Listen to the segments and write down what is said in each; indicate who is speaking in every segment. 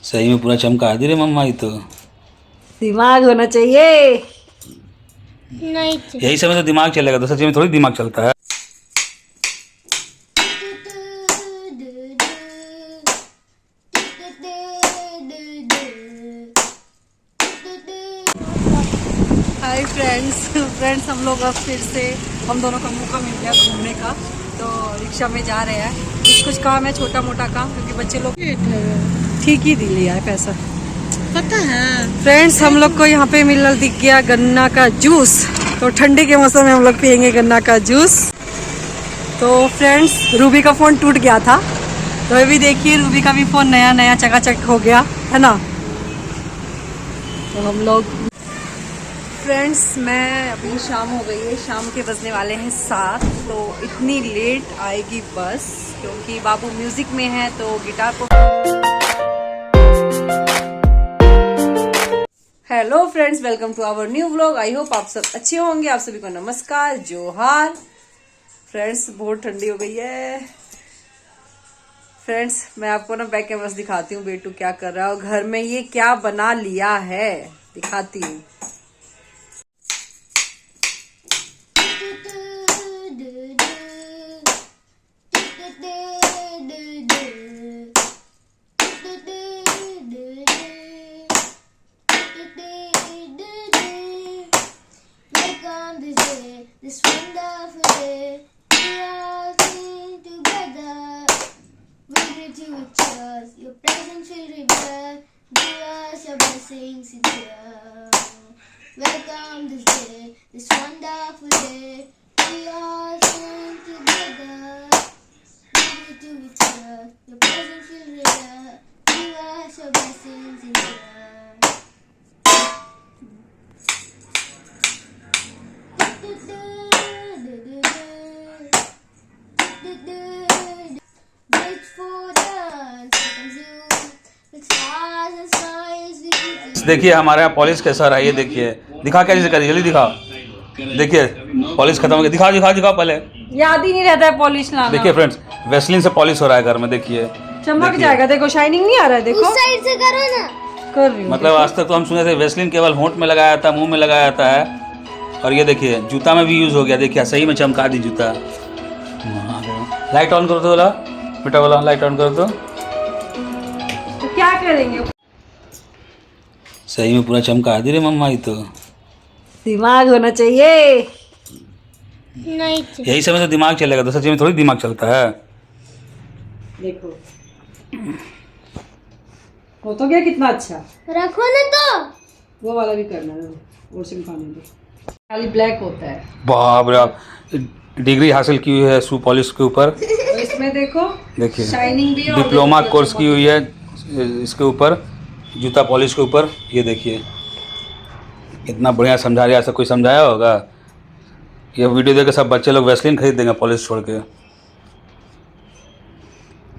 Speaker 1: सही में पूरा चमका दी रे मम्मा। ये तो
Speaker 2: दिमाग होना चाहिए।
Speaker 3: नहीं
Speaker 1: यही समय तो दिमाग चलेगा, तो सच में थोड़ी दिमाग चलता है।
Speaker 2: हाय फ्रेंड्स हम लोग अब फिर से हम दोनों का मौका मिल गया घूमने का, तो रिक्शा में जा रहे हैं। कुछ काम है, छोटा मोटा काम, क्योंकि बच्चे लोग ठीक ही लिया है पैसा,
Speaker 3: पता है।
Speaker 2: फ्रेंड्स हम लोग को यहाँ पे मिलना दिख गया गन्ना का जूस। तो ठंडी के मौसम में हम लोग पियेंगे गन्ना का जूस। तो फ्रेंड्स रूबी का फ़ोन टूट गया था, तो अभी देखिए रूबी का भी फ़ोन नया नया चकाचक हो गया है ना। तो हम लोग फ्रेंड्स, मैं अभी शाम हो गई है, शाम के बजने वाले हैं 7। तो इतनी लेट आएगी बस, क्योंकि बाबू म्यूजिक में है तो गिटार को। Hello friends, welcome to our new vlog. I hope आप सब अच्छे होंगे। आप सभी को नमस्कार, जोहार। फ्रेंड्स बहुत ठंडी हो गई है। फ्रेंड्स मैं आपको ना बैक कैमरा दिखाती हूँ बेटू क्या कर रहा है, और घर में ये क्या बना लिया है दिखाती हूँ।
Speaker 3: This wonderful day, we all sing together. We greet you with cheers. Your presence will reveal. Give us your blessings in here. Welcome this day, this wonderful day. We all sing together. We greet you with cheers. Your presence will reveal. Give us your blessings in here.
Speaker 1: देखिए हमारे यहाँ polish कैसा रहा है, ये देखिए। दिखा कैसे करिए, जल्दी दिखा। देखिए पॉलिश खत्म हो गया। दिखा दिखा दिखा पहले,
Speaker 2: याद ही नहीं रहता है पॉलिश लाना।
Speaker 1: देखिए फ्रेंड्स, वेस्लिन से पॉलिश हो रहा है घर में। देखिए
Speaker 2: चमक जाएगा, देखो शाइनिंग नहीं आ रहा है, देखो
Speaker 3: उस साइड से करो ना।
Speaker 2: कर रही हूँ।
Speaker 1: मतलब आज तक तो हम सुने थे वेस्लिन केवल होंठ में लगाया जाता है, मुंह में लगाया जाता है, और ये देखिए जूता में भी यूज हो गया। देखिए सही में चमका दी जूता। लाइट ऑन करो तो बोला बेटा, बोला लाइट ऑन करो
Speaker 2: तो क्या करेंगे।
Speaker 1: सही में पूरा चमका दी रे मम्मा। ये तो
Speaker 2: दिमाग होना चाहिए।
Speaker 3: नहीं
Speaker 1: यही समय तो दिमाग चलेगा, तो सच में थोड़ी दिमाग चलता है।
Speaker 2: देखो हो तो गया कितना अच्छा।
Speaker 3: रखो ना तो।
Speaker 2: वो वाला भी करना है और सिंखाने दो, खाली ब्लैक होता है।
Speaker 1: बाप रे, आप डिग्री हासिल की हुई है शू पॉलिश के ऊपर।
Speaker 2: तो इसमें देखो
Speaker 1: देखिए
Speaker 2: शाइनिंग भी है, और
Speaker 1: डिप्लोमा
Speaker 2: देखो
Speaker 1: कोर्स की हुई है इसके ऊपर, जूता पॉलिश के ऊपर। ये देखिए इतना बढ़िया समझा रहा है, ऐसा कोई समझाया होगा। ये वीडियो देख के सब बच्चे लोग वैसलीन खरीद देंगे पॉलिश छोड़ के।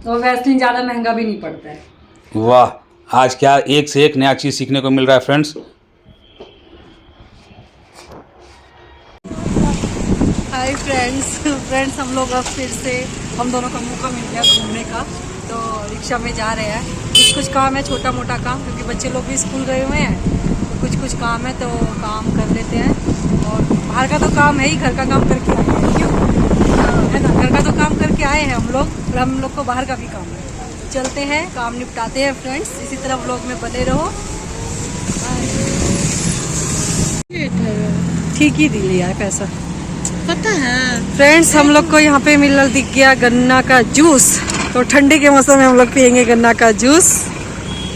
Speaker 2: तो वैसलीन ज़्यादा महंगा भी नहीं पड़ता है।
Speaker 1: वाह, आज क्या एक से एक नया चीज़ सीखने को मिल रहा है फ्रेंड्स।
Speaker 2: हाय फ्रेंड्स हम लोग अब फिर से हम दोनों का मौका मिल गया घूमने का, तो रिक्शा में जा रहे हैं। कुछ काम है, छोटा मोटा काम, क्योंकि बच्चे लोग भी स्कूल गए हुए हैं, तो कुछ काम है तो काम कर लेते हैं। और बाहर का तो काम है ही, घर का काम करके आए हैं, क्यों है ना। घर का तो काम करके आए हैं हम लोग, और हम लोग को बाहर का भी काम है। तो चलते हैं, काम निपटाते हैं फ्रेंड्स। इसी तरह व्लॉग में बने रहो। ठीक ही लिया है पैसा,
Speaker 3: पता है।
Speaker 2: फ्रेंड्स हम लोग को यहाँ पे मिलना दिख गया गन्ना का जूस। तो ठंडी के मौसम में हम लोग पियेंगे गन्ना का जूस।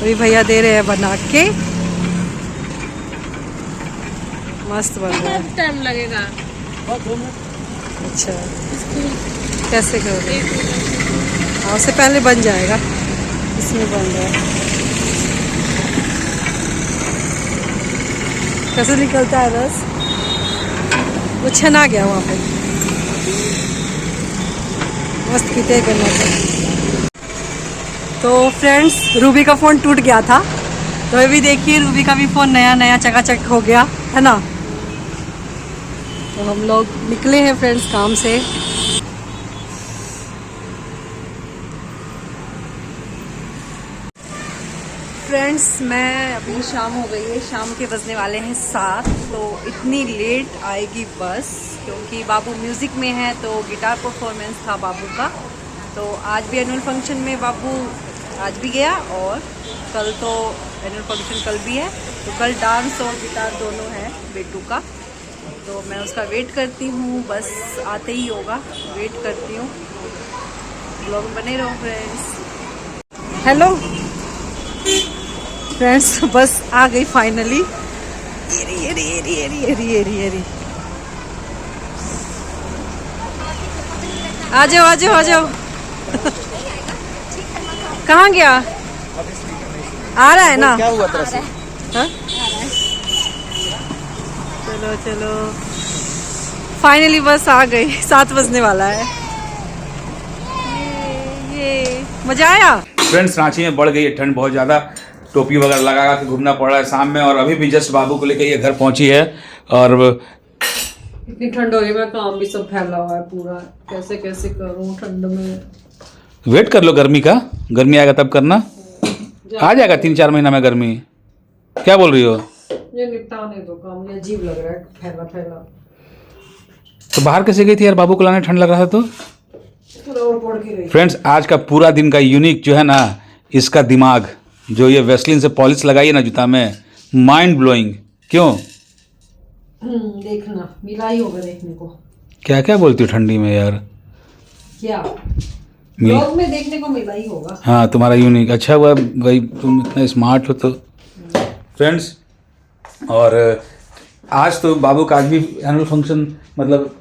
Speaker 2: अभी भैया दे रहे हैं बना के, मस्त बन रहा है।
Speaker 3: टाइम लगेगा।
Speaker 2: अच्छा कैसे करोगे? हाँ उससे पहले बन जाएगा, इसमें बन रहा है। कैसे निकलता है रस, वो छना गया वहाँ पे। मस्त पीते करना था। तो फ्रेंड्स रूबी का फ़ोन टूट गया था, तो अभी देखिए रूबी का भी फ़ोन नया नया चकाचक हो गया है ना। तो हम लोग निकले हैं फ्रेंड्स काम से। फ्रेंड्स मैं अभी शाम हो गई है, शाम के बजने वाले हैं 7। तो इतनी लेट आएगी बस क्योंकि बाबू म्यूज़िक में है, तो गिटार परफॉर्मेंस था बाबू का। तो आज भी एनुअल फंक्शन में बाबू आज भी गया और कल तो एनुअल फंक्शन कल भी है, तो कल डांस और गिटार दोनों है बेटू का। तो मैं उसका वेट करती हूँ, बस आते ही होगा, वेट करती हूँ। ब्लॉग में बने रहो फ्रेंड्स। हेलो फ्रेंड्स, बस आ गई फाइनली। आ जाओ आ जाओ आ जाओ। कहाँ गया? आ रहा है ना?
Speaker 4: क्या हुआ तेरा से?
Speaker 2: हाँ? चलो चलो, फाइनली बस आ गई, 7 बजने वाला है। ये मजा आया।
Speaker 1: फ्रेंड्स रांची में बढ़ गई है ठंड बहुत ज़्यादा, टोपी वगैरह लगा के घूमना पड़ रहा है शाम में। और अभी भी जस्ट बाबू को लेकर ये घर पहुंची है और
Speaker 2: इतनी ठंड हो रही है, काम भी सब फैला हुआ है पूरा, कैसे कैसे करूं ठंड में।
Speaker 1: वेट कर लो गर्मी का, गर्मी आएगा तब करना, आ जाएगा 3-4 महीना में गर्मी। क्या बोल रही हो?
Speaker 2: ये निपटाने दो काम, मुझे अजीब लग रहा है फैला फैला।
Speaker 1: तो बाहर कैसे गई थी यार बाबू को लाने, ठंड लग रहा था तो? फ्रेंड्स आज का पूरा दिन का यूनिक जो है ना, इसका दिमाग जो ये वेस्लिन से पॉलिश लगाई है ना जूता में, माइंड ब्लोइंग। क्यों?
Speaker 2: देखना मिला ही होगा देखने को।
Speaker 1: क्या क्या बोलती हो ठंडी में यार?
Speaker 2: क्या
Speaker 1: मिल
Speaker 2: ब्लॉग में देखने को मिला ही होगा।
Speaker 1: हाँ तुम्हारा यूनिक अच्छा हुआ भाई, तुम इतना स्मार्ट हो। तो फ्रेंड्स और आज तो बाबू का आज भी एनुअल फंक्शन मतलब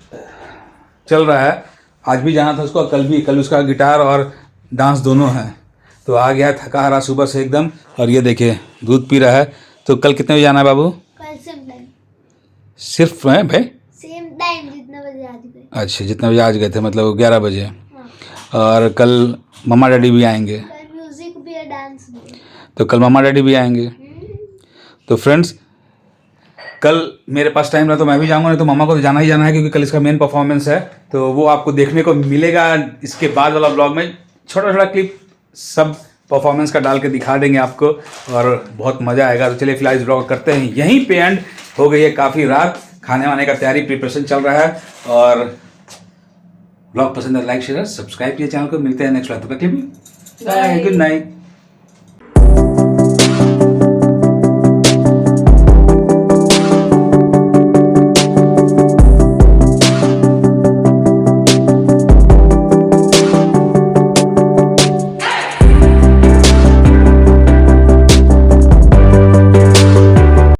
Speaker 1: चल रहा है, आज भी जाना था उसको, कल भी, कल उसका गिटार और डांस दोनों है। तो आ गया थका हारा सुबह से एकदम, और ये देखिए दूध पी रहा है। तो कल कितने बजे जाना है बाबू?
Speaker 3: कल सेम टाइम,
Speaker 1: सिर्फ है भाई?
Speaker 3: सेम टाइम जितना बजे आज गए।
Speaker 1: अच्छा जितने बजे आज गए थे, मतलब 11 बजे।
Speaker 3: हाँ।
Speaker 1: और कल मम्मा डैडी भी आएंगे?
Speaker 3: कल म्यूजिक भी है, डांस भी है।
Speaker 1: तो कल मम्मा डैडी भी आएंगे। तो फ्रेंड्स कल मेरे पास टाइम रहा तो मैं भी जाऊंगा, नहीं तो मम्मा को तो जाना ही जाना है क्योंकि कल इसका मेन परफॉर्मेंस है। तो वो आपको देखने को मिलेगा इसके बाद वाला ब्लॉग में, छोटा छोटा क्लिप सब परफॉर्मेंस का डाल के दिखा देंगे आपको और बहुत मज़ा आएगा। तो चलिए फिलहाल इस ब्लॉग करते हैं यहीं पे एंड, हो गई है काफ़ी रात, खाने वाने का तैयारी प्रिपरेशन चल रहा है। और ब्लॉग पसंद है लाइक शेयर सब्सक्राइब किए चैनल को, मिलते हैं नेक्स्ट ब्लॉग तक के लिए। Bye, good night.